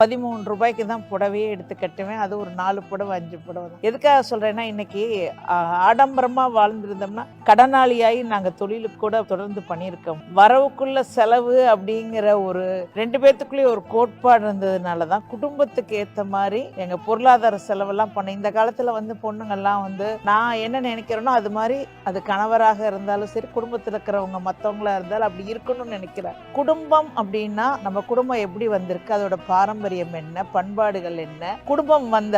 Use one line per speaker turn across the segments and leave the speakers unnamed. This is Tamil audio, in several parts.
13 ரூபாய்க்கு தான் புடவையே எடுத்து கட்டுவேன். அது ஒரு 4 புடவை 5 புடவை தான். எதுக்காக சொல்றேன்னா, இன்னைக்கு ஆடம்பரமா வாழ்ந்திருந்தோம்னா கடனாளியாகி நாங்கள் தொழிலுக்கு கூட தொடர்ந்து பண்ணியிருக்கோம். வரவுக்குள்ள செலவு அப்படிங்கிற ஒரு 2 பேத்துக்குள்ளேயே ஒரு கோட்பாடு இருந்ததுனால தான் குடும்பத்துக்கு ஏற்ற மாதிரி எங்க பொருளாதார செலவெல்லாம் பண்ண. இந்த காலத்துல பொண்ணுங்கள்லாம் நான் என்ன நினைக்கிறேனோ அது மாதிரி, அது கணவராக இருந்தாலும் சரி, குடும்பத்தில் இருக்கிறவங்க மற்றவங்களா இருந்தாலும் அப்படி இருக்கணும்னு நினைக்கிறேன். குடும்பம் அப்படின்னா நம்ம குடும்பம் எப்படி வந்திருக்கு, அதோட பாரம்பரியம் என்ன, பண்பாடுகள் என்ன, குடும்பம் வந்த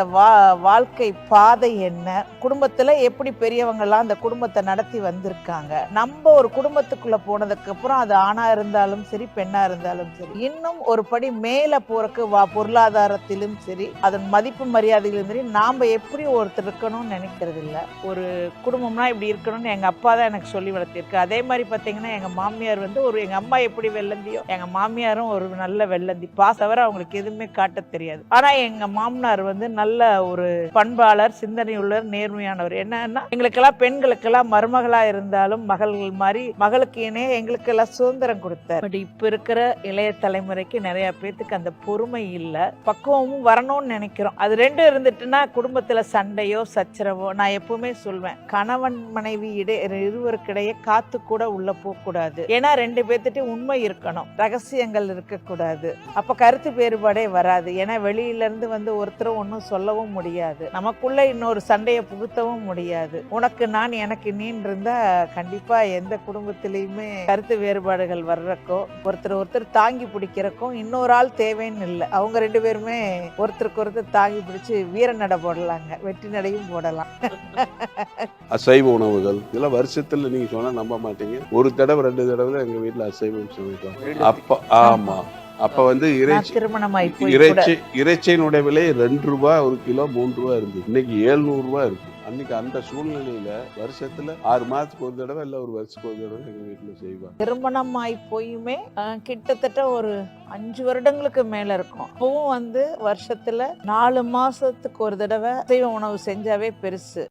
வாழ்க்கை பாதை என்ன, குடும்பத்துல எப்படி பெரியவங்க எல்லாம் அந்த குடும்பத்தை நடத்தி வந்திருக்காங்க. நம்ம ஒரு குடும்பத்துக்குள்ள போனதுக்கு அப்புறம் அது ஆணா இருந்தாலும் சரி, பெண்ணா இருந்தாலும் சரி, இன்னும் ஒரு படி மேல போறக்கு பொருளாதாரத்திலும் சரி, அதன் மதிப்பு மரியாதையிலும் சரி, நாம எப்படி ஒருத்தர் இருக்கணும்னு நினைக்கிறது இல்ல. ஒரு குடும்பம்னா இப்படி இருக்கணும்னு எங்க அப்பா தான் எனக்கு சொல்லி வளர்த்திருக்கு. அதே மாதிரி பாத்தீங்கன்னா, எங்க மாமியார் எங்க அம்மா எப்படி வெள்ளந்தியோ, எங்க மாமியாரும் ஒரு நல்ல வெள்ளந்தி. தவிர அவங்களுக்கு எதுவுமே காட்ட தெரியாது. ஆனா எங்க மாமனார் நல்ல ஒரு பண்பாளர், சிந்தனையுள்ளவர், நேர்மையானவர். என்னன்னா, எங்களுக்கெல்லாம் பெண்களுக்கெல்லாம் மருமகளா இருந்தாலும் மகள்கள் மாதிரி மகளுக்கு இணைய எங்களுக்கெல்லாம் சுதந்திரம் கொடுத்தார். பட் இப்ப இருக்கிற இளைய தலைமுறைக்கு நிறைய பேத்துக்கு அந்த பொறுமை இல்ல, பக்குவமும் வரணும்னு நினைக்கிறோம். அது ரெண்டும் இருந்துட்டுன்னா குடும்பத்துல சண்டையோ சச்சரவோ, நான் எப்பவுமே சொல்வேன், கணவன் மனைவி இருவருக்கிடையே காத்து கூட உள்ள போக கூடாது. ஏன்னா 2 பேர்த்திட்டு உண்மை இருக்கணும், ரகசியங்கள் இருக்கக்கூடாது. அப்ப கருத்து வேறுபாடே வராது. ஏன்னா வெளியில இருந்து ஒருத்தரும் ஒன்றும் சொல்லவும் முடியாது, நமக்குள்ள இன்னொரு சண்டையை புகுத்தவும் முடியாது. உனக்கு நான் எனக்கு நீன் இருந்தா கண்டிப்பா எந்த குடும்பத்திலையுமே கருத்து வேறுபாடுகள் வர்றக்கோ, ஒருத்தர் தாங்கி பிடிக்கிறக்கும் இன்னொரு ஆள் தேவைன்னு இல்லை. அவங்க 2 பேருமே ஒருத்தருக்கு ஒருத்தர் தாங்கி பிடிச்சு வீர நட போடலாங்க, வெற்றி நடையும் போடலாம்.
அசைவ உணவுகள் இதெல்லாம் வருஷத்துல நீங்க சொன்னா நம்ப மாட்டீங்க, ஒரு தடவை 2 தடவை எங்க வீட்டுல அசைவம் சமைப்பாங்க. அப்ப ஆமா, அப்ப இறைச்சியினுடைய விலை 2 ரூபாய் ஒரு கிலோ, 3 ரூபாய் இருந்தது. இன்னைக்கு 700 ரூபாய் இருக்கு. அன்னைக்கு அந்த சூழ்நிலையில வருஷத்துல 6 மாசத்துக்கு ஒரு தடவை இல்ல ஒரு வருஷத்துக்கு ஒரு தடவை எங்க வீட்டுல செய்வாங்க.
திருமணம் ஆகி போயுமே கிட்டத்தட்ட ஒரு 5 வருடங்களுக்கு மேல இருக்கும். அப்பவும் வருஷத்துல 4 மாசத்துக்கு ஒரு தடவை அசைவ உணவு செஞ்சாவே பெருசு.